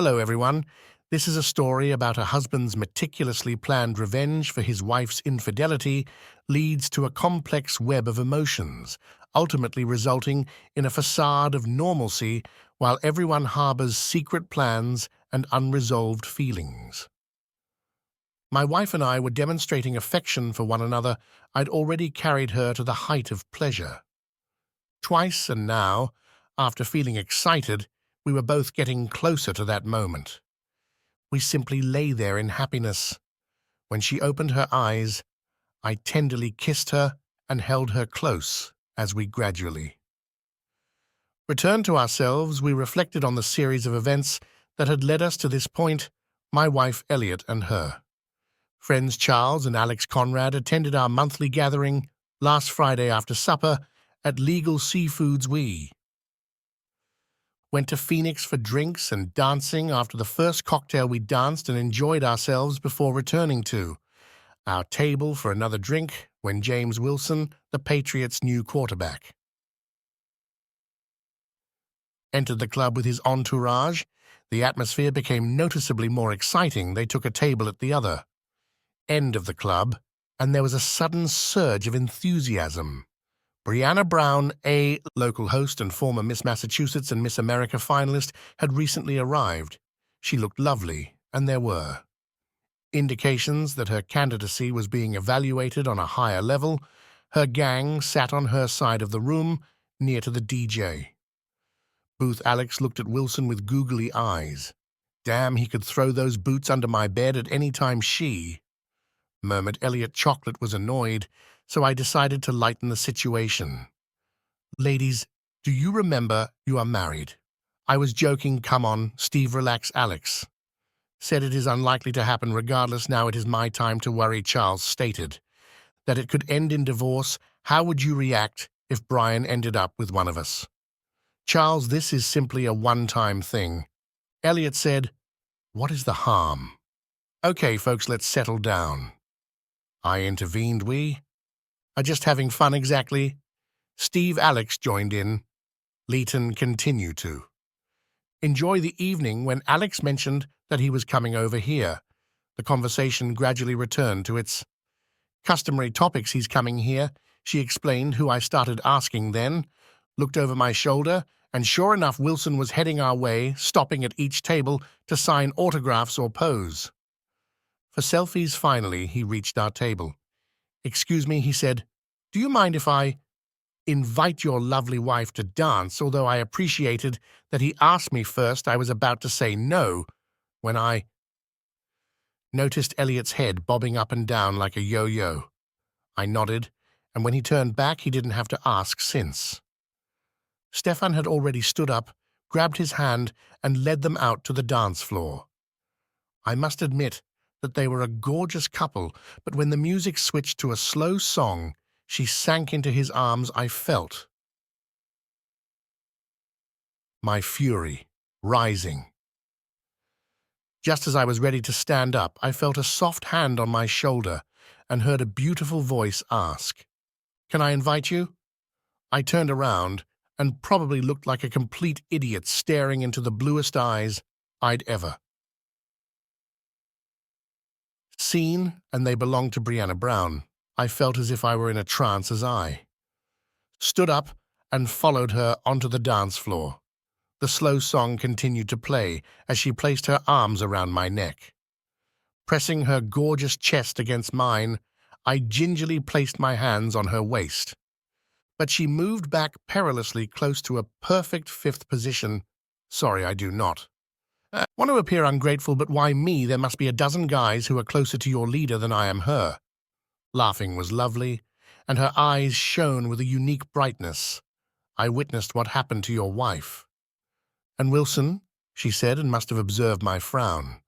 Hello, everyone. This is a story about a husband's meticulously planned revenge for his wife's infidelity leads to a complex web of emotions, ultimately resulting in a facade of normalcy while everyone harbors secret plans and unresolved feelings. My wife and I were demonstrating affection for one another. I'd already carried her to the height of pleasure. Twice, and now, after feeling excited, we were both getting closer to that moment. We simply lay there in happiness. When she opened her eyes, I tenderly kissed her and held her close as we gradually returned to ourselves. We reflected on the series of events that had led us to this point, my wife Elliot and her. Friends Charles and Alex Conrad attended our monthly gathering last Friday after supper at Legal Seafoods. We went to Phoenix for drinks and dancing. After the first cocktail, we danced and enjoyed ourselves before returning to our table for another drink when James Wilson, the Patriots' new quarterback, entered the club with his entourage. The atmosphere became noticeably more exciting. They took a table at the other end of the club, and there was a sudden surge of enthusiasm. Brianna Brown, a local host and former Miss Massachusetts and Miss America finalist, had recently arrived. She looked lovely, and there were indications that her candidacy was being evaluated on a higher level. Her gang sat on her side of the room, near to the DJ booth. Alex looked at Wilson with googly eyes. "Damn, he could throw those boots under my bed at any time." She murmured. Elliot Chocolate was annoyed, so I decided to lighten the situation. "Ladies, do you remember you are married?" "I was joking. Come on, Steve, relax." Alex said, "It is unlikely to happen regardless. Now it is my time to worry." Charles stated that it could end in divorce. "How would you react if Brian ended up with one of us?" "Charles, this is simply a one-time thing." Elliot said, "What is the harm?" "Okay, folks, let's settle down." I intervened. "We are just having fun." "Exactly." Alex joined in. Leighton continued to enjoy the evening. When Alex mentioned that he was coming over here, the conversation gradually returned to its customary topics. "He's coming here," she explained. Who? I started asking, then looked over my shoulder, and sure enough, Wilson was heading our way, stopping at each table to sign autographs or pose for selfies. Finally, he reached our table. "Excuse me," he said, "do you mind if I invite your lovely wife to dance?" Although I appreciated that he asked me first, I was about to say no when I noticed Elliot's head bobbing up and down like a yo-yo. I nodded, and when he turned back, he didn't have to ask since Stefan had already stood up, grabbed his hand, and led them out to the dance floor. I must admit that they were a gorgeous couple, but when the music switched to a slow song, she sank into his arms. I felt my fury rising. Just as I was ready to stand up, I felt a soft hand on my shoulder and heard a beautiful voice ask, "Can I invite you?" I turned around and probably looked like a complete idiot staring into the bluest eyes I'd ever seen, and they belonged to Brianna Brown. I felt as if I were in a trance as I stood up and followed her onto the dance floor. The slow song continued to play as she placed her arms around my neck. Pressing her gorgeous chest against mine, I gingerly placed my hands on her waist. But she moved back perilously close to a perfect fifth position. "Sorry, I do not want to appear ungrateful, but why me? There must be a dozen guys who are closer to your leader than I am her." Laughing was lovely, and her eyes shone with a unique brightness. "I witnessed what happened to your wife." "And Wilson," she said, and must have observed my frown.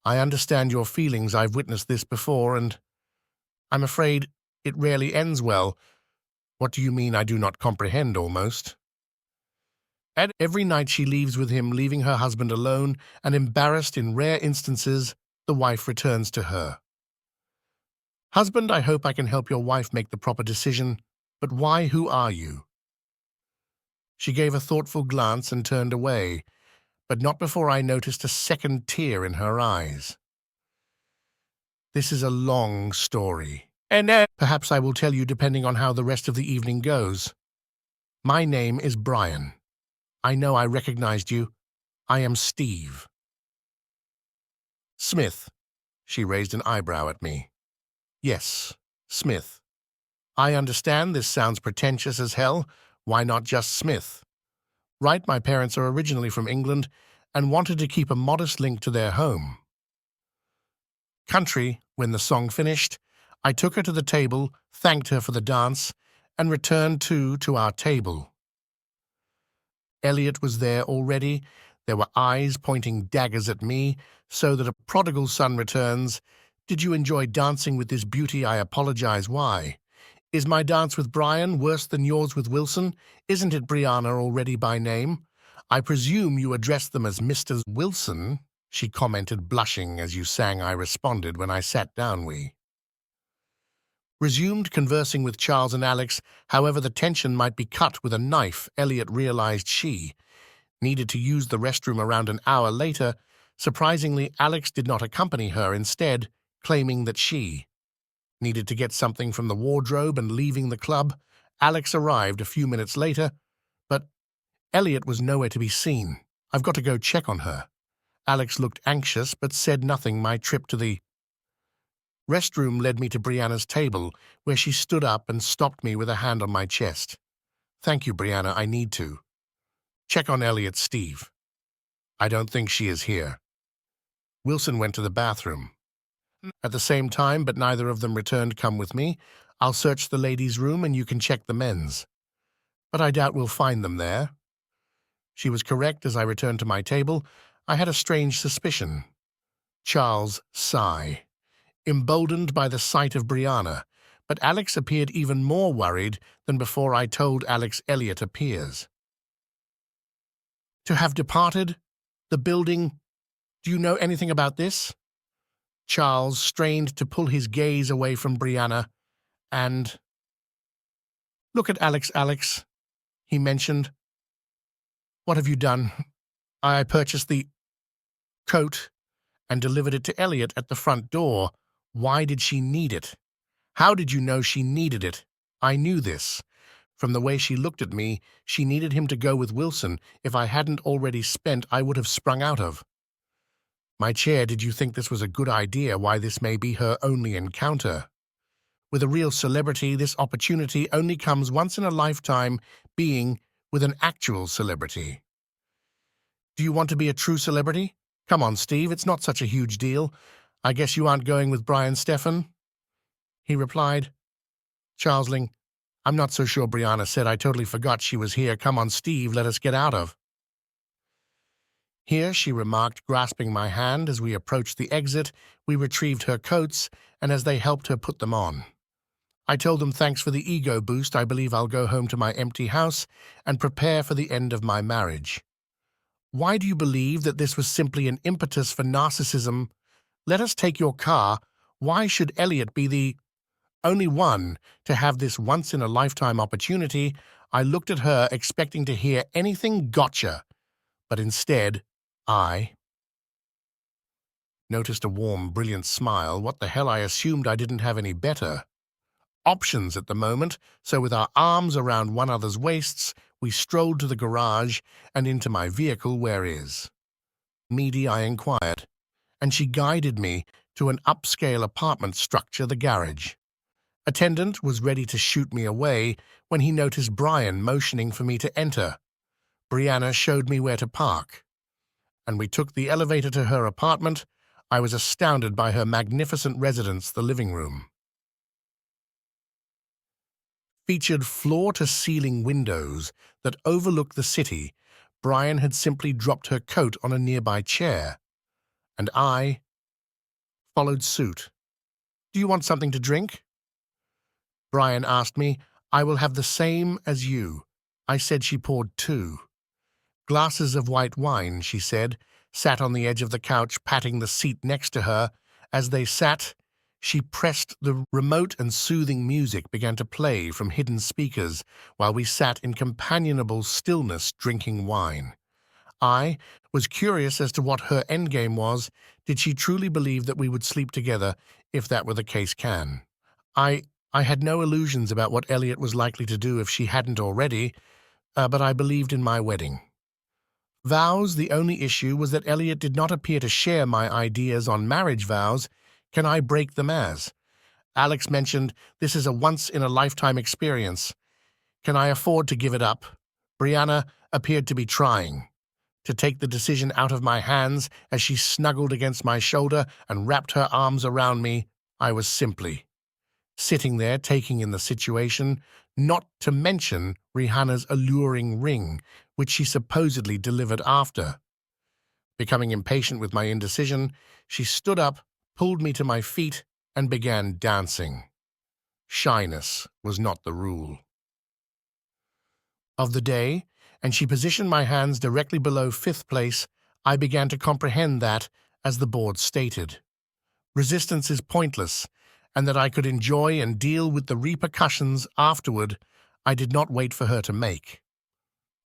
"I understand your feelings. I've witnessed this before, and I'm afraid it rarely ends well." "What do you mean? I do not comprehend." "Almost every night she leaves with him, leaving her husband alone and embarrassed. In rare instances, the wife returns to her husband. I hope I can help your wife make the proper decision. But why? Who are you?" She gave a thoughtful glance and turned away. but not before I noticed a second tear in her eyes. This is a long story, and perhaps I will tell you depending on how the rest of the evening goes. My name is Brian. I know I recognized you. I am Steve. Smith. She raised an eyebrow at me. Yes, Smith. I understand this sounds pretentious as hell. Why not just Smith? Right, my parents are originally from England and wanted to keep a modest link to their home. Country, when the song finished, I took her to the table, thanked her for the dance, and returned to our table. Elliot was there already. There were eyes pointing daggers at me, so that a prodigal son returns. Did you enjoy dancing with this beauty? I apologize. Why? Is my dance with Brian worse than yours with Wilson? Isn't it Brianna already by name? I presume you addressed them as Mr. Wilson, she commented, blushing as you sang. I responded when I sat down. We resumed conversing with Charles and Alex. However, the tension might be cut with a knife. Elliot realized she needed to use the restroom around an hour later. Surprisingly, Alex did not accompany her, instead claiming that she needed to get something from the wardrobe and leaving the club. Alex arrived a few minutes later, but Elliot was nowhere to be seen. I've got to go check on her. Alex looked anxious but said nothing. My trip to the restroom led me to Brianna's table, where she stood up and stopped me with a hand on my chest. Thank you, Brianna. I need to check on Elliot. Steve. I don't think she is here. Wilson went to the bathroom at the same time, but neither of them returned. Come with me. I'll search the ladies' room and you can check the men's. But I doubt we'll find them there. She was correct. As I returned to my table, I had a strange suspicion. Charles sighed, emboldened by the sight of Brianna, but Alex appeared even more worried than before. I told Alex Elliot appears to have departed the building. Do you know anything about this? Charles strained to pull his gaze away from Brianna and look at Alex. Alex, he mentioned. What have you done? I purchased the coat and delivered it to Elliot at the front door. Why did she need it? How did you know she needed it? I knew this. From the way she looked at me, she needed him to go with Wilson. If I hadn't already spent, I would have sprung out of my chair. Did you think this was a good idea? Why, this may be her only encounter with a real celebrity. This opportunity only comes once in a lifetime, being with an actual celebrity. Do you want to be a true celebrity? Come on, Steve, it's not such a huge deal. I guess you aren't going with Brian Stephan? He replied. Charlesling, I'm not so sure. Brianna said. I totally forgot she was here. Come on, Steve, let us get out of here, she remarked, grasping my hand. As we approached the exit, we retrieved her coats, and as they helped her put them on, I told them thanks for the ego boost. I believe I'll go home to my empty house and prepare for the end of my marriage. Why do you believe that this was simply an impetus for narcissism? Let us take your car. Why should Elliot be the only one to have this once-in-a-lifetime opportunity? I looked at her, expecting to hear anything gotcha, but instead, I noticed a warm, brilliant smile. What the hell? I assumed I didn't have any better options at the moment, so with our arms around one another's waists, we strolled to the garage and into my vehicle. Where is Meady? I inquired, and she guided me to an upscale apartment structure, the garage. Attendant was ready to shoot me away when he noticed Brian motioning for me to enter. Brianna showed me where to park, and we took the elevator to her apartment. I was astounded by her magnificent residence. The living room featured floor-to-ceiling windows that overlooked the city. Brian had simply dropped her coat on a nearby chair, and I followed suit. Do you want something to drink? Brian asked me. I will have the same as you. I said. She poured 2 glasses of white wine, she said, sat on the edge of the couch, patting the seat next to her. As they sat, she pressed the remote and soothing music began to play from hidden speakers while we sat in companionable stillness drinking wine. I was curious as to what her endgame was. Did she truly believe that we would sleep together, if that were the case can? I I had no illusions about what Elliot was likely to do if she hadn't already, but I believed in my wedding. Vows, the only issue was that Elliot did not appear to share my ideas on marriage vows. Can I break them as? Alex mentioned this is a once-in-a-lifetime experience. Can I afford to give it up? Brianna appeared to be trying to take the decision out of my hands as she snuggled against my shoulder and wrapped her arms around me. I was simply sitting there taking in the situation, not to mention Rihanna's alluring ring, which she supposedly delivered after. Becoming impatient with my indecision, she stood up, pulled me to my feet, and began dancing. Shyness was not the rule of the day, and she positioned my hands directly below fifth place. I began to comprehend that, as the board stated, resistance is pointless, and that I could enjoy and deal with the repercussions afterward. I did not wait for her to make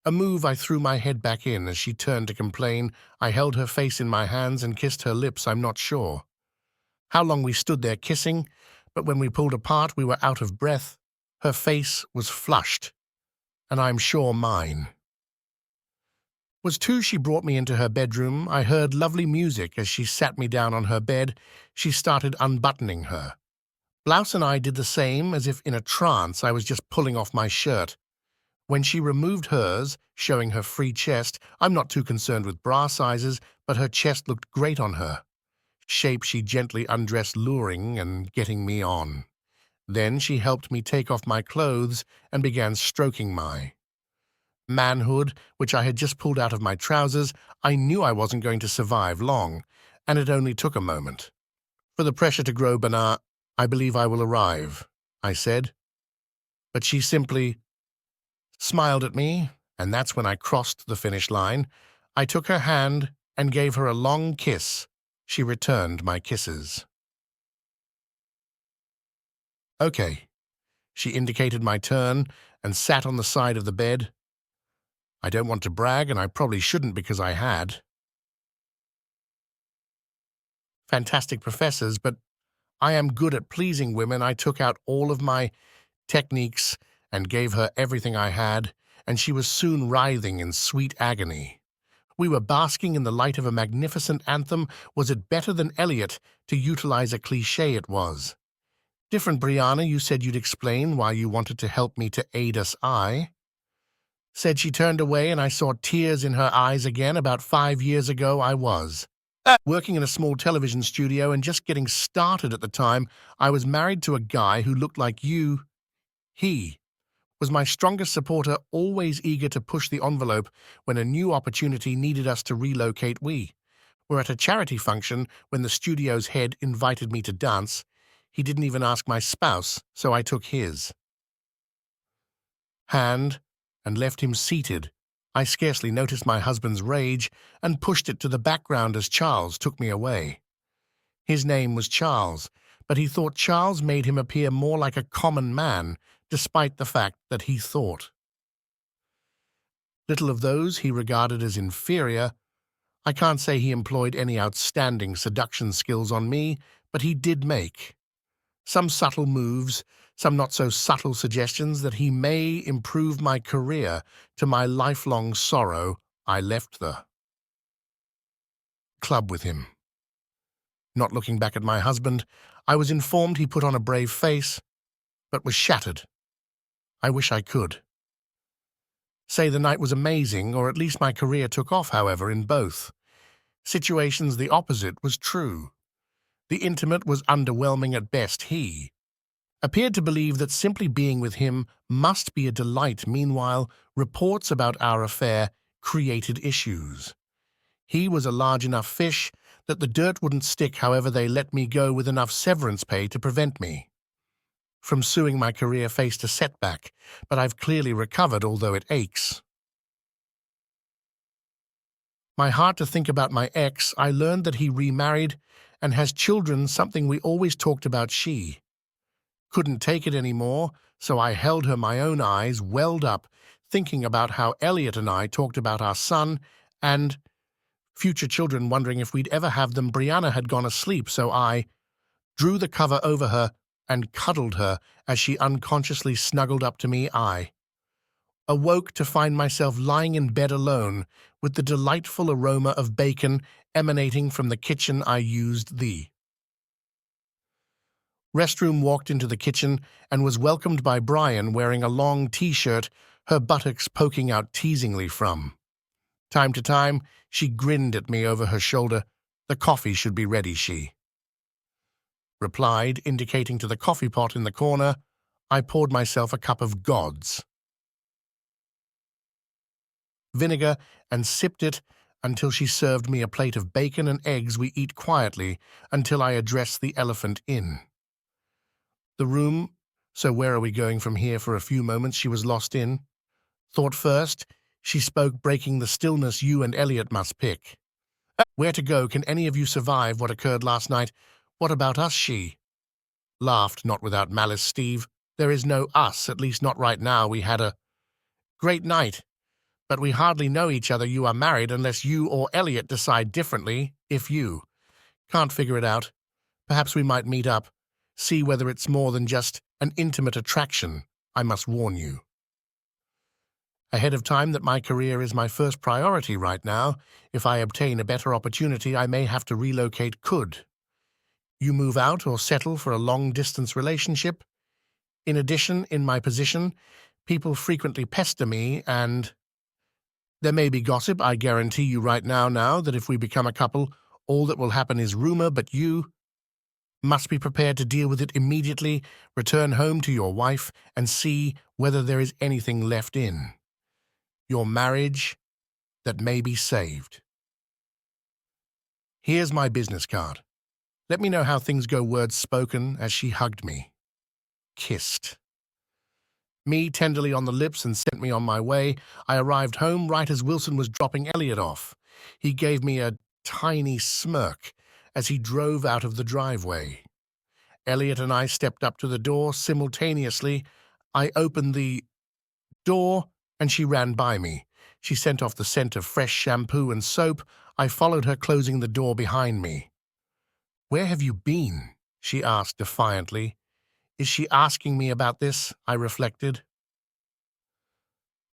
a move. I threw my head back in as she turned to complain. I held her face in my hands and kissed her lips. I'm not sure how long we stood there kissing, but when we pulled apart, we were out of breath. Her face was flushed, and I'm sure mine was too. She brought me into her bedroom. I heard lovely music as she sat me down on her bed. She started unbuttoning her blouse, and I did the same. As if in a trance, I was just pulling off my shirt. When she removed hers, showing her free chest, I'm not too concerned with bra sizes, but her chest looked great on her shape. She gently undressed, luring and getting me on. Then she helped me take off my clothes and began stroking my manhood, which I had just pulled out of my trousers. I knew I wasn't going to survive long, and it only took a moment for the pressure to grow. Bernard, I believe I will arrive, I said. But she simply smiled at me, and that's when I crossed the finish line. I took her hand and gave her a long kiss. She returned my kisses. Okay. She indicated my turn and sat on the side of the bed. I don't want to brag, and I probably shouldn't because I had fantastic professors, but I am good at pleasing women. I took out all of my techniques and gave her everything I had, and she was soon writhing in sweet agony. We were basking in the light of a magnificent anthem. Was it better than Elliot? To utilize a cliché, it was. Different, Brianna, you said you'd explain why you wanted to help me to aid us. I said. She turned away, and I saw tears in her eyes again. About 5 years ago, I was working in a small television studio and just getting started at the time. I was married to a guy who looked like you. He was my strongest supporter, always eager to push the envelope when a new opportunity needed us to relocate. We were at a charity function when the studio's head invited me to dance. He didn't even ask my spouse, so I took his hand and left him seated. I scarcely noticed my husband's rage and pushed it to the background as Charles took me away. His name was Charles, but he thought Charles made him appear more like a common man, despite the fact that he thought little of those he regarded as inferior. I can't say he employed any outstanding seduction skills on me, but he did make some subtle moves, some not-so-subtle suggestions that he may improve my career. To my lifelong sorrow, I left the club with him. Not looking back at my husband, I was informed he put on a brave face, but was shattered. I wish I could say the night was amazing, or at least my career took off. However, in both situations, the opposite was true. The intimate was underwhelming at best. He appeared to believe that simply being with him must be a delight. Meanwhile, reports about our affair created issues. He was a large enough fish that the dirt wouldn't stick. However, they let me go with enough severance pay to prevent me from suing. My career faced a setback, but I've clearly recovered, although it aches my heart to think about my ex. I learned that he remarried and has children, something we always talked about. She couldn't take it anymore, so I held her. My own eyes welled up, thinking about how Elliot and I talked about our son And future children wondering if we'd ever have them, Brianna had gone asleep, so I drew the cover over her and cuddled her as she unconsciously snuggled up to me. I awoke to find myself lying in bed alone with the delightful aroma of bacon emanating from the kitchen. I used the restroom, walked into the kitchen, and was welcomed by Brian wearing a long t-shirt, her buttocks poking out teasingly from. Time to time, she grinned at me over her shoulder. "The coffee should be ready," she replied, indicating to the coffee pot in the corner. I poured myself a cup of God's vinegar and sipped it until she served me a plate of bacon and eggs. We eat quietly until I address the elephant in the room. "So where are we going from here?" For a few moments she was lost in thought. First, she spoke, breaking the stillness. "You and Elliot must pick where to go. Can any of you survive what occurred last night?" "What about us?" She laughed, not without malice. "Steve, there is no us, at least not right now. We had a great night, but we hardly know each other. You are married unless you or Elliot decide differently. If you can't figure it out, perhaps we might meet up, see whether it's more than just an intimate attraction. I must warn you ahead of time that my career is my first priority right now. If I obtain a better opportunity, I may have to relocate. Could you move out or settle for a long-distance relationship? In addition, in my position, people frequently pester me, and there may be gossip. I guarantee you right now that if we become a couple, all that will happen is rumor, but you must be prepared to deal with it immediately. Return home to your wife and see whether there is anything left in your marriage that may be saved. Here's my business card. Let me know how things go." Words spoken as she hugged me, kissed me tenderly on the lips, and sent me on my way. I arrived home right as Wilson was dropping Elliot off. He gave me a tiny smirk as he drove out of the driveway. Elliot and I stepped up to the door simultaneously. I opened the door, and she ran by me. She sent off the scent of fresh shampoo and soap. I followed her, closing the door behind me. "Where have you been?" she asked defiantly. Is she asking me about this? I reflected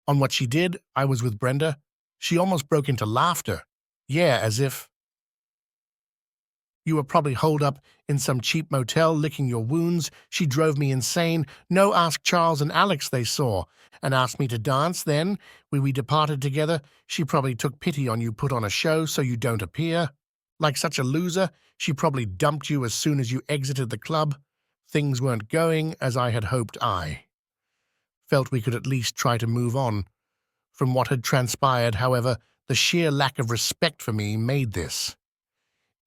on what she did. I was with Brenda. She almost broke into laughter. "Yeah, as if you were probably holed up in some cheap motel licking your wounds." She drove me insane. "No, ask Charles and Alex. They saw and asked me to dance. Then we departed together. She probably took pity on you, put on a show so you don't appear like such a loser. She probably dumped you as soon as you exited the club. Things weren't going as I had hoped. I felt we could at least try to move on from what had transpired. However, the sheer lack of respect for me made this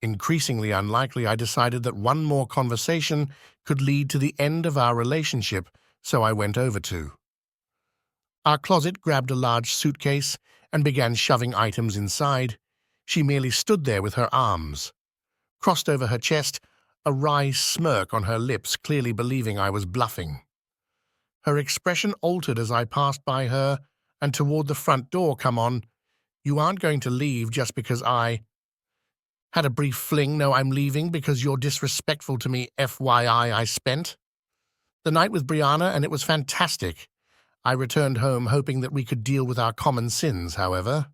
increasingly unlikely. I decided that one more conversation could lead to the end of our relationship, so I went over to our closet, grabbed a large suitcase, and began shoving items inside. She merely stood there with her arms crossed over her chest, a wry smirk on her lips, clearly believing I was bluffing. Her expression altered as I passed by her and toward the front door. "Come on, you aren't going to leave just because I had a brief fling. No, I'm leaving because you're disrespectful to me. FYI, I spent the night with Brianna and it was fantastic." I returned home hoping that we could deal with our common sins. However,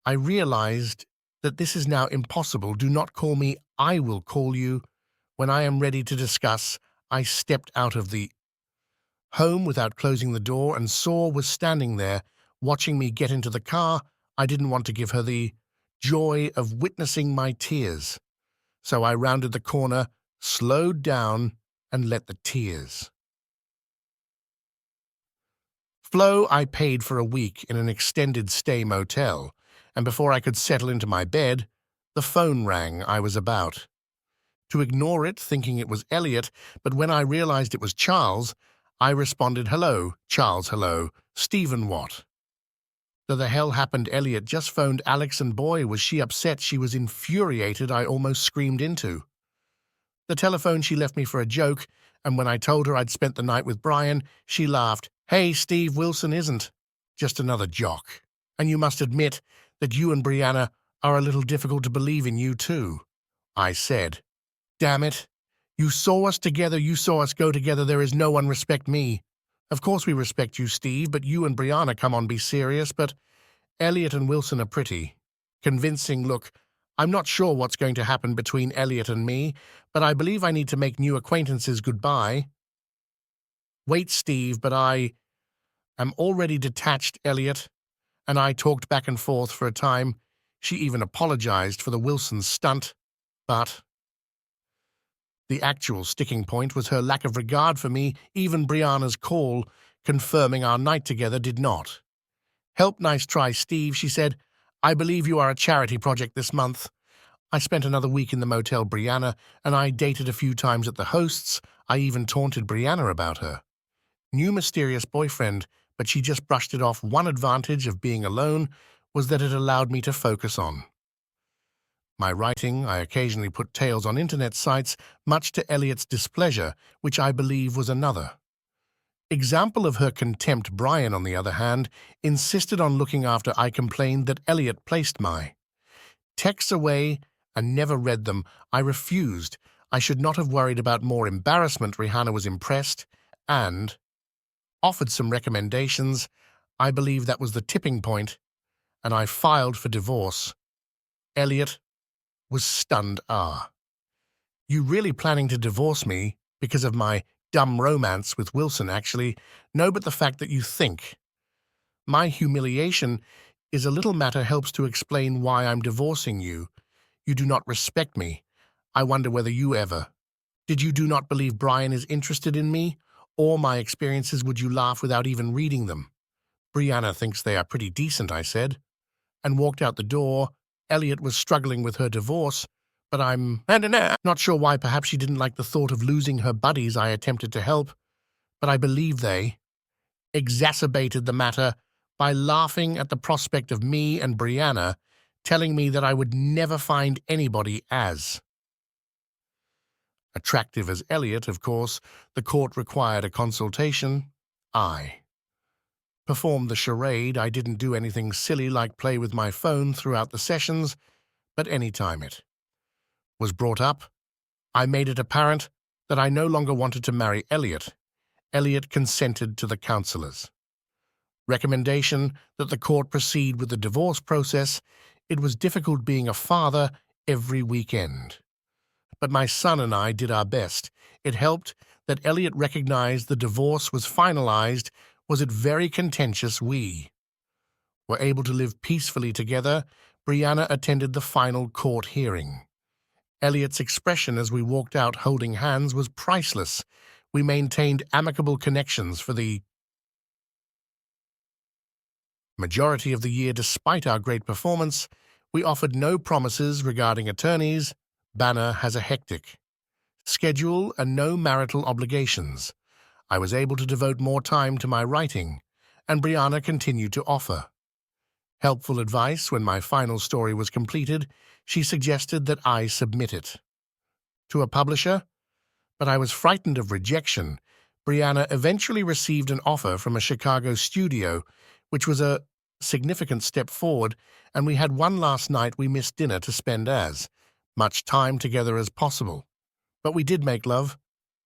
I realized that this is now impossible. "Do not call me. I will call you when I am ready to discuss." I stepped out of the home without closing the door, and Saw was standing there, watching me get into the car. I didn't want to give her the joy of witnessing my tears, so I rounded the corner, slowed down, and let the tears flow. I paid for a week in an extended stay motel, and before I could settle into my bed, the phone rang. I was about to ignore it, thinking it was Elliot, but when I realized it was Charles, I responded, "Hello, Charles, hello. Stephen, what the hell happened?" "Elliot just phoned Alex, and boy, was she upset." She was infuriated. I almost screamed into the telephone. She left me for a joke, and when I told her I'd spent the night with Brian, she laughed. "Hey, Steve, Wilson isn't just another jock. And you must admit that you and Brianna are a little difficult to believe in you, too," I said. "Damn it. You saw us together, you saw us go together, there is no one respect me. Of course we respect you, Steve, but you and Brianna, come on, be serious, but Elliot and Wilson are pretty convincing. Look, I'm not sure what's going to happen between Elliot and me, but I believe I need to make new acquaintances. Goodbye." "Wait, Steve, but I am already detached, Elliot," and I talked back and forth for a time. She even apologized for the Wilson stunt, but the actual sticking point was her lack of regard for me. Even Brianna's call confirming our night together did not. "Help, nice try, Steve," she said. "I believe you are a charity project this month." I spent another week in the motel Brianna, and I dated a few times at the hosts. I even taunted Brianna about her new mysterious boyfriend, but she just brushed it off. One advantage of being alone was that it allowed me to focus on my writing. I occasionally put tales on internet sites, much to Elliot's displeasure, which I believe was another example of her contempt. Brian, on the other hand, insisted on looking after. I complained that Elliot placed my texts away and never read them. I refused. I should not have worried about more embarrassment. Rihanna was impressed and offered some recommendations. I believe that was the tipping point, and I filed for divorce. Elliot was stunned. "Ah, you really planning to divorce me because of my dumb romance with Wilson?" "Actually, no, but the fact that you think my humiliation is a little matter helps to explain why I'm divorcing you. You do not respect me. I wonder whether you ever did. You do not believe Brian is interested in me or my experiences. Would you laugh without even reading them?" "Brianna thinks they are pretty decent," I said, and walked out the door. Elliot was struggling with her divorce, but I'm not sure why. Perhaps she didn't like the thought of losing her buddies. I attempted to help, but I believe they exacerbated the matter by laughing at the prospect of me and Brianna, telling me that I would never find anybody as attractive as Elliot. Of course, the court required a consultation. I performed the charade. I didn't do anything silly like play with my phone throughout the sessions, but any time it was brought up, I made it apparent that I no longer wanted to marry Elliot. Elliot consented to the counselor's recommendation that the court proceed with the divorce process. It was difficult being a father every weekend, but my son and I did our best. It helped that Elliot recognized the divorce was finalized. Was it very contentious? We were able to live peacefully together. Brianna attended the final court hearing. Elliot's expression as we walked out holding hands was priceless. We maintained amicable connections for the majority of the year. Despite our great performance, we offered no promises regarding attorneys. Banner has a hectic schedule and no marital obligations. I was able to devote more time to my writing, and Brianna continued to offer helpful advice. When my final story was completed, she suggested that I submit it to a publisher, but I was frightened of rejection. Brianna eventually received an offer from a Chicago studio, which was a significant step forward, and we had one last night. We missed dinner to spend as much time together as possible. But we did make love.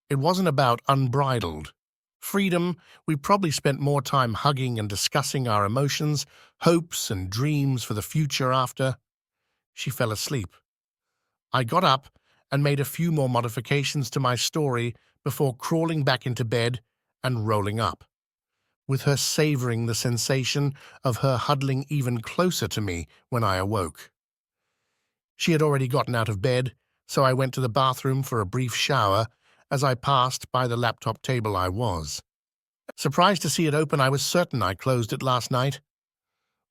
It wasn't about unbridled freedom. We probably spent more time hugging and discussing our emotions, hopes, and dreams for the future. After she fell asleep, I got up and made a few more modifications to my story before crawling back into bed and rolling up, with her savoring the sensation of her huddling even closer to me when I awoke. She had already gotten out of bed, so I went to the bathroom for a brief shower. As I passed by the laptop table, I was surprised to see it open. I was certain I closed it last night.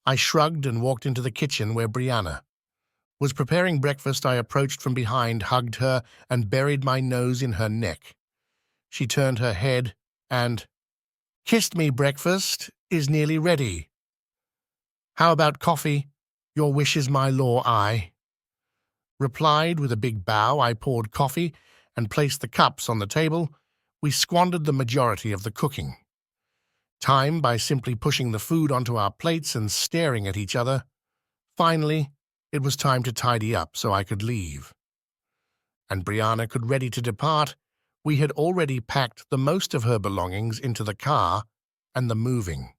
I shrugged and walked into the kitchen where Brianna was preparing breakfast. I approached from behind, hugged her, and buried my nose in her neck. She turned her head and kissed me. "Breakfast is nearly ready. How about coffee?" "Your wish is my law," I replied with a big bow. I poured coffee and placed the cups on the table. We squandered the majority of the cooking time by simply pushing the food onto our plates and staring at each other Finally, it was time to tidy up so I could leave. And Brianna could ready to depart. We had already packed the most of her belongings into the car and the moving.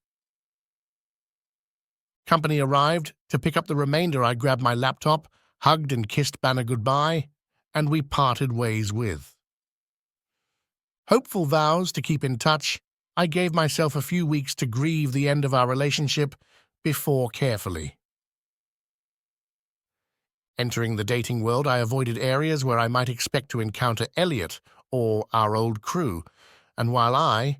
Company arrived. To pick up the remainder, I grabbed my laptop, hugged and kissed Banner goodbye, and we parted ways with hopeful vows to keep in touch. I gave myself a few weeks to grieve the end of our relationship before carefully entering the dating world. I avoided areas where I might expect to encounter Elliot or our old crew, and while I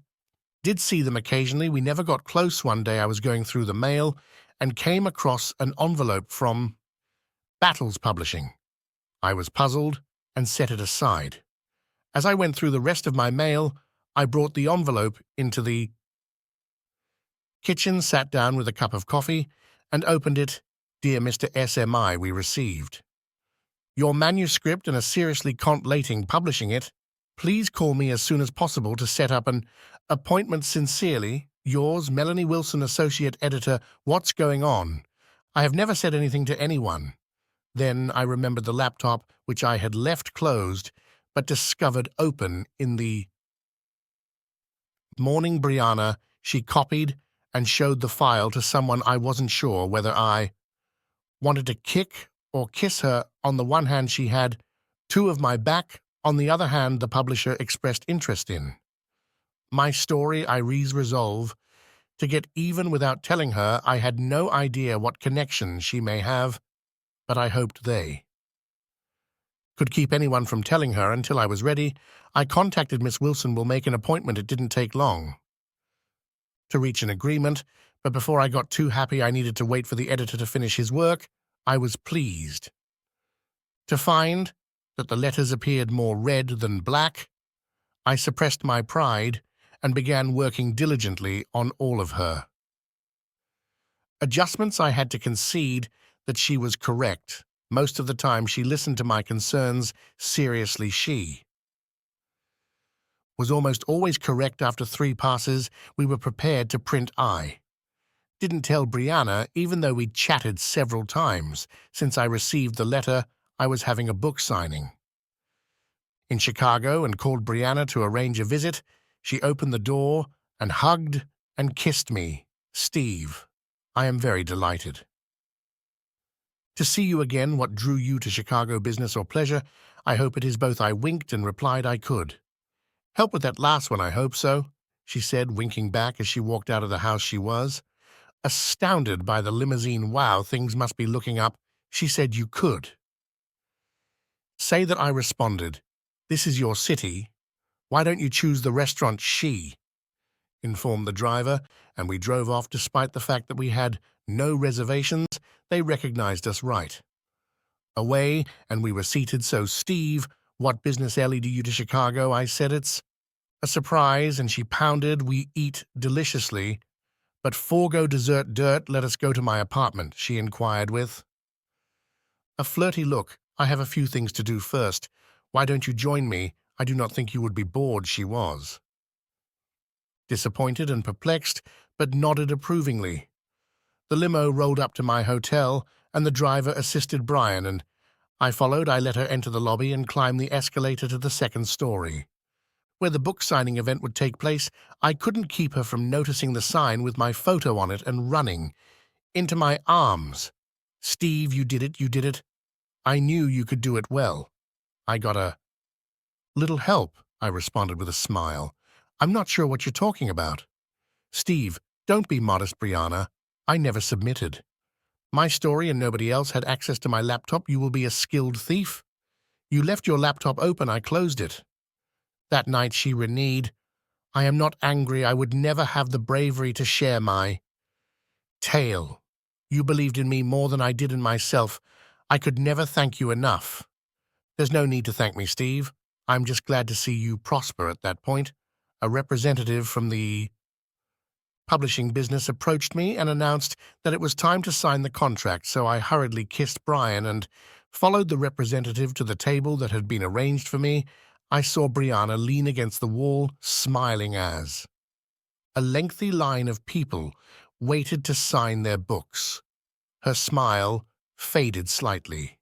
did see them occasionally, we never got close. One day I was going through the mail and came across an envelope from Battles Publishing. I was puzzled and set it aside. As I went through the rest of my mail, I brought the envelope into the kitchen, sat down with a cup of coffee, and opened it. Dear Mr. SMI, we received your manuscript and are seriously contemplating publishing it. Please call me as soon as possible to set up an appointment. Sincerely, yours, Melanie Wilson, Associate Editor. What's going on? I have never said anything to anyone. Then I remembered the laptop, which I had left closed, but discovered open in the morning. Brianna, she copied and showed the file to someone. I wasn't sure whether I wanted to kick or kiss her. On the one hand, she had two of my back. On the other hand, the publisher expressed interest in my story. I resolved to get even without telling her. I had no idea what connections she may have, but I hoped they could keep anyone from telling her until I was ready. I contacted Miss Wilson. Will make an appointment. It didn't take long to reach an agreement, but before I got too happy, I needed to wait for the editor to finish his work. I was pleased to find that the letters appeared more red than black. I suppressed my pride and began working diligently on all of her adjustments. I had to concede that she was correct. Most of the time, she listened to my concerns seriously. She was almost always correct. After 3 passes, we were prepared to print. I didn't tell Brianna, even though we'd chatted several times. Since I received the letter, I was having a book signing in Chicago and called Brianna to arrange a visit. She opened the door and hugged and kissed me. Steve, I am very delighted to see you again. What drew you to Chicago, business or pleasure? I hope it is both. I winked and replied I could help with that last one. I hope so, she said, winking back as she walked out of the house. She was astounded by the limousine. Wow, things must be looking up. She said, you could say that. I responded, this is your city. Why don't you choose the restaurant? She informed the driver, and we drove off. Despite the fact that we had no reservations, they recognized us right away, and we were seated. So, Steve, what business lead you to Chicago? I said, it's a surprise, and she pounded. We eat deliciously, but forego dessert. Dirt, let us go to my apartment, she inquired with a flirty look. I have a few things to do first. Why don't you join me? I do not think you would be bored. She was disappointed and perplexed, but nodded approvingly. The limo rolled up to my hotel, and the driver assisted Brian, and I followed. I let her enter the lobby and climb the escalator to the 2nd story, where the book signing event would take place. I couldn't keep her from noticing the sign with my photo on it and running into my arms. Steve, you did it, you did it. I knew you could do it well. I got a little help, I responded with a smile. I'm not sure what you're talking about. Steve, don't be modest, Brianna. I never submitted my story and nobody else had access to my laptop. You will be a skilled thief. You left your laptop open. I closed it. That night she reneged. I am not angry. I would never have the bravery to share my tale. You believed in me more than I did in myself. I could never thank you enough. There's no need to thank me, Steve. I'm just glad to see you prosper. At that point, a representative from the publishing business approached me and announced that it was time to sign the contract, so I hurriedly kissed Brian and followed the representative to the table that had been arranged for me. I saw Brianna lean against the wall, smiling as a lengthy line of people waited to sign their books. Her smile faded slightly.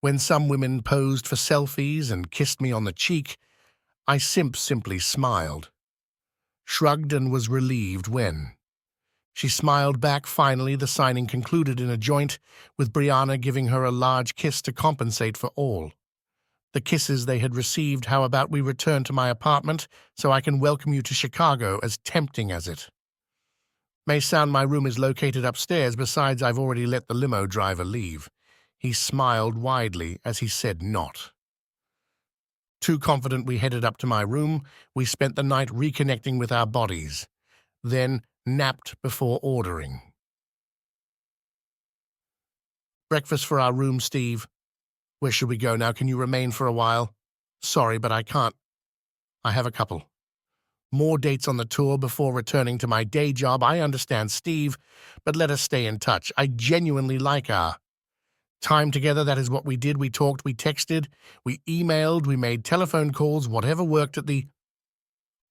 When some women posed for selfies and kissed me on the cheek, I simply smiled, shrugged and was relieved when she smiled back. Finally, the signing concluded in a joint, with Brianna giving her a large kiss to compensate for all the kisses they had received. How about we return to my apartment so I can welcome you to Chicago, as tempting as it may sound? My room is located upstairs. Besides, I've already let the limo driver leave. He smiled widely as he said not. Too confident, we headed up to my room. We spent the night reconnecting with our bodies, then napped before ordering breakfast for our room. Steve, where should we go now? Can you remain for a while? Sorry, but I can't. I have a couple more dates on the tour before returning to my day job. I understand, Steve, but let us stay in touch. I genuinely like our time together. That is what we did. We talked, we texted, we emailed, we made telephone calls, whatever worked. At the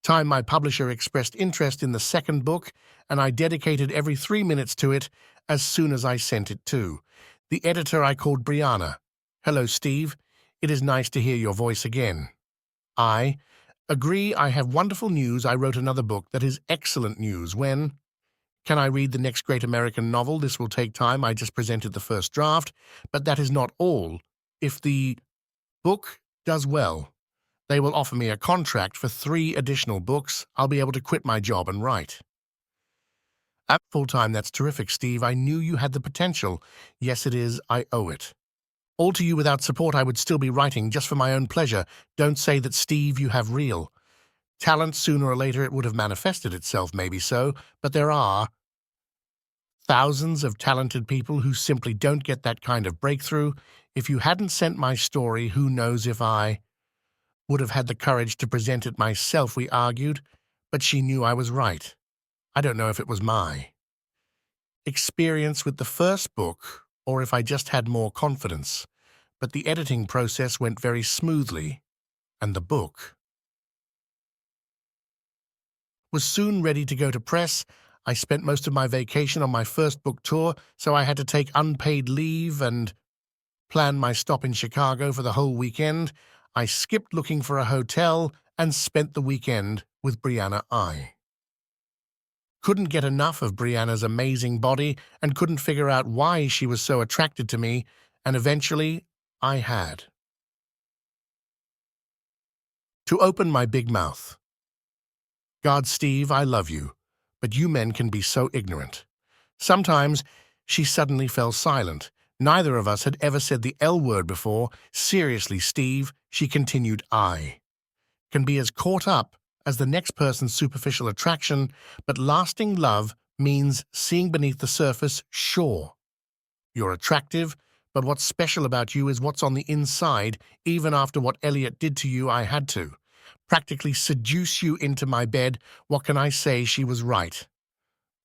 time, my publisher expressed interest in the second book, and I dedicated every 3 minutes to it as soon as I sent it to the editor. I called Brianna. Hello, Steve. It is nice to hear your voice again. I agree. I have wonderful news. I wrote another book that is excellent news. When can I read the next great American novel? This will take time. I just presented the first draft, but that is not all. If the book does well, they will offer me a contract for 3 additional books. I'll be able to quit my job and write at full-time. That's terrific, Steve. I knew you had the potential. Yes, it is. I owe it all to you. Without support, I would still be writing just for my own pleasure. Don't say that, Steve. You have real talent. Sooner or later it would have manifested itself, maybe so, but there are thousands of talented people who simply don't get that kind of breakthrough. If you hadn't sent my story, who knows if I would have had the courage to present it myself. We argued, but she knew I was right. I don't know if it was my experience with the first book or if I just had more confidence, but the editing process went very smoothly, and the book was soon ready to go to press. I spent most of my vacation on my first book tour, so I had to take unpaid leave and plan my stop in Chicago for the whole weekend. I skipped looking for a hotel and spent the weekend with Brianna. I couldn't get enough of Brianna's amazing body and couldn't figure out why she was so attracted to me, and eventually I had to open my big mouth. God, Steve, I love you, but you men can be so ignorant. Sometimes she suddenly fell silent. Neither of us had ever said the L word before. Seriously, Steve, she continued, I can be as caught up as the next person's superficial attraction, but lasting love means seeing beneath the surface. Sure, you're attractive, but what's special about you is what's on the inside. Even after what Elliot did to you, I had to practically seduce you into my bed. What can I say? She was right,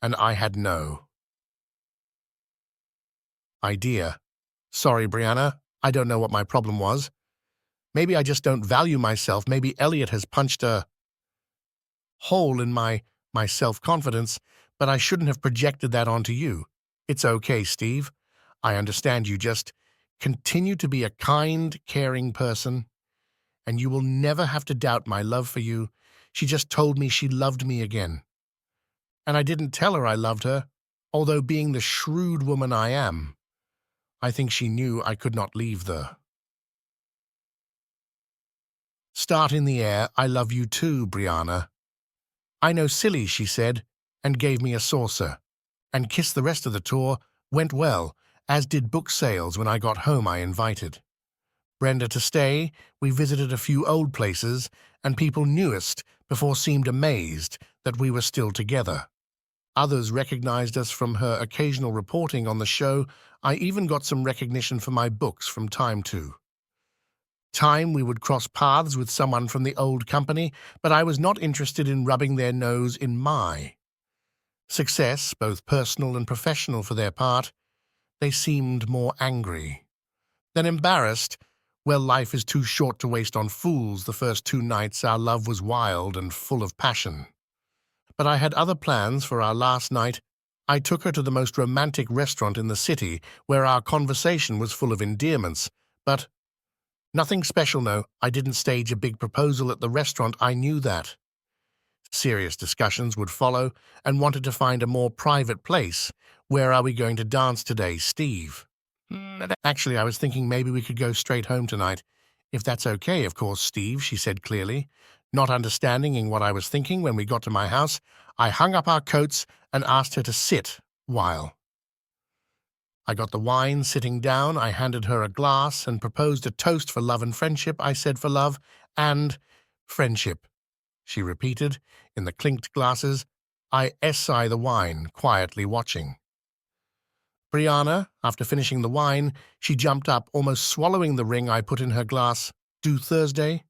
and I had no idea. Sorry, Brianna. I don't know what my problem was. Maybe I just don't value myself. Maybe Elliot has punched a hole in my self-confidence, but I shouldn't have projected that onto you. It's okay, Steve. I understand. You just continue to be a kind, caring person, and you will never have to doubt my love for you. She just told me she loved me again, and I didn't tell her I loved her, although being the shrewd woman I am, I think she knew I could not leave the start in the air. I love you too, Brianna. I know, silly, she said, and gave me a saucer. And kissed. The rest of the tour went well, as did book sales. When I got home, I invited Brenda to stay. We visited a few old places, and people newest before seemed amazed that we were still together. Others recognized us from her occasional reporting on the show. I even got some recognition for my books from time to time. We would cross paths with someone from the old company, but I was not interested in rubbing their nose in my success, both personal and professional. For their part, they seemed more angry than embarrassed. Well, life is too short to waste on fools. The first 2 nights, our love was wild and full of passion. But I had other plans for our last night. I took her to the most romantic restaurant in the city, where our conversation was full of endearments, but nothing special, no. I didn't stage a big proposal at the restaurant, I knew that. Serious discussions would follow, and wanted to find a more private place. Where are we going to dance today, Steve? Actually, I was thinking maybe we could go straight home tonight. If that's okay, of course, Steve, she said clearly. Not understanding what I was thinking when we got to my house, I hung up our coats and asked her to sit while. I got the wine. Sitting down, I handed her a glass and proposed a toast for love and friendship. I said for love and friendship, she repeated in the clinked glasses. I SI the wine, quietly watching. Brianna, after finishing the wine, she jumped up, almost swallowing the ring I put in her glass. Do Thursday?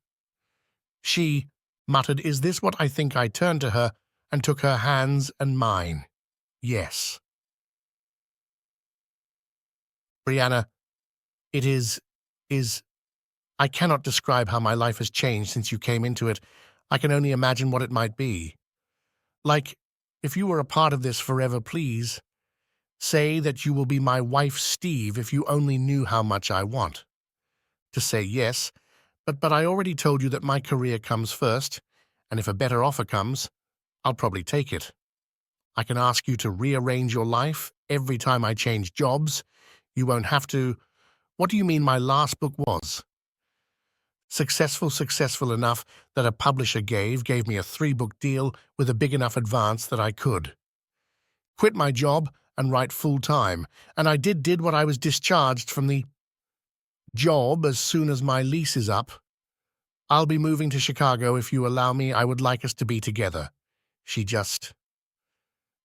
She muttered, is this what I think? I turned to her and took her hands and mine. Yes. Brianna, it is, I cannot describe how my life has changed since you came into it. I can only imagine what it might be. Like, if you were a part of this forever, please, say that you will be my wife, Steve, if you only knew how much I want. To say yes, but I already told you that my career comes first, and if a better offer comes, I'll probably take it. I can ask you to rearrange your life every time I change jobs. You won't have to. What do you mean my last book was? Successful enough that a publisher gave me a 3-book deal with a big enough advance that I could quit my job and write full-time, and I did what I was discharged from the job as soon as my lease is up. I'll be moving to Chicago if you allow me. I would like us to be together. She just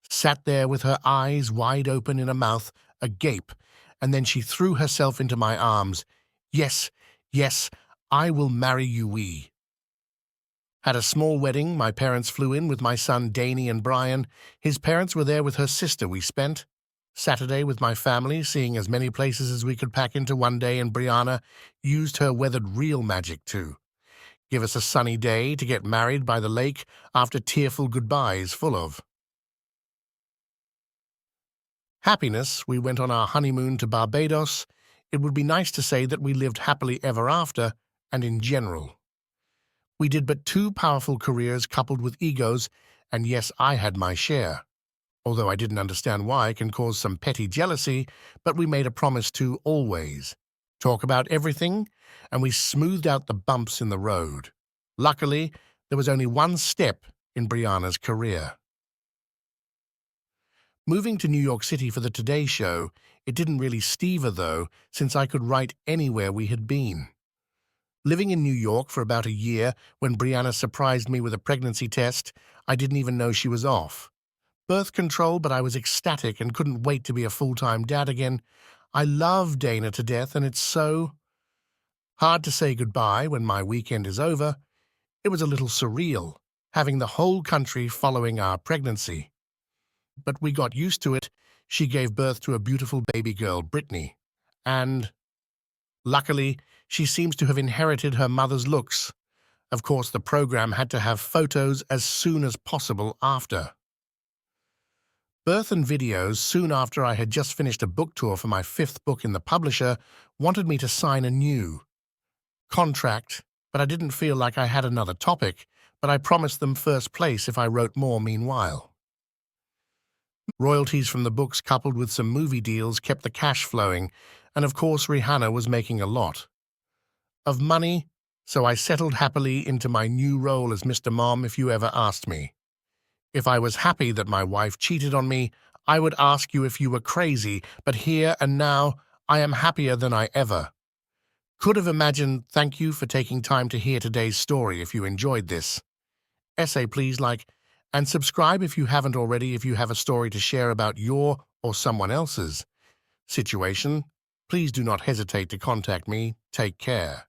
sat there with her eyes wide open in a mouth agape, and then she threw herself into my arms. Yes, I will marry you, we. Had a small wedding. My parents flew in with my son Danny and Brian. His parents were there with her sister. We spent Saturday with my family, seeing as many places as we could pack into one day, and Brianna used her weathered real magic to give us a sunny day to get married by the lake after tearful goodbyes full of happiness. We went on our honeymoon to Barbados. It would be nice to say that we lived happily ever after, and in general. We did but 2 powerful careers coupled with egos, and yes, I had my share. Although I didn't understand why, it can cause some petty jealousy, but we made a promise to always talk about everything, and we smoothed out the bumps in the road. Luckily, there was only one step in Brianna's career. Moving to New York City for the Today Show, it didn't really steve her, though, since I could write anywhere we had been. Living in New York for about a year, when Brianna surprised me with a pregnancy test, I didn't even know she was off. Birth control, but I was ecstatic and couldn't wait to be a full-time dad again. I love Dana to death, and it's so hard to say goodbye when my weekend is over. It was a little surreal, having the whole country following our pregnancy. But we got used to it. She gave birth to a beautiful baby girl, Brittany, and luckily, she seems to have inherited her mother's looks. Of course, the program had to have photos as soon as possible after birth, and videos. Soon after I had just finished a book tour for my 5th book, in the publisher wanted me to sign a new contract, but I didn't feel like I had another topic, but I promised them first place if I wrote more meanwhile. Royalties from the books coupled with some movie deals kept the cash flowing, and of course Rihanna was making a lot of money, so I settled happily into my new role as Mr. Mom. If you ever asked me if I was happy that my wife cheated on me, I would ask you if you were crazy, but here and now I am happier than I ever could have imagined. Thank you for taking time to hear today's story. If you enjoyed this essay, please like and subscribe if you haven't already. If you have a story to share about your or someone else's situation, please do not hesitate to contact me. Take care.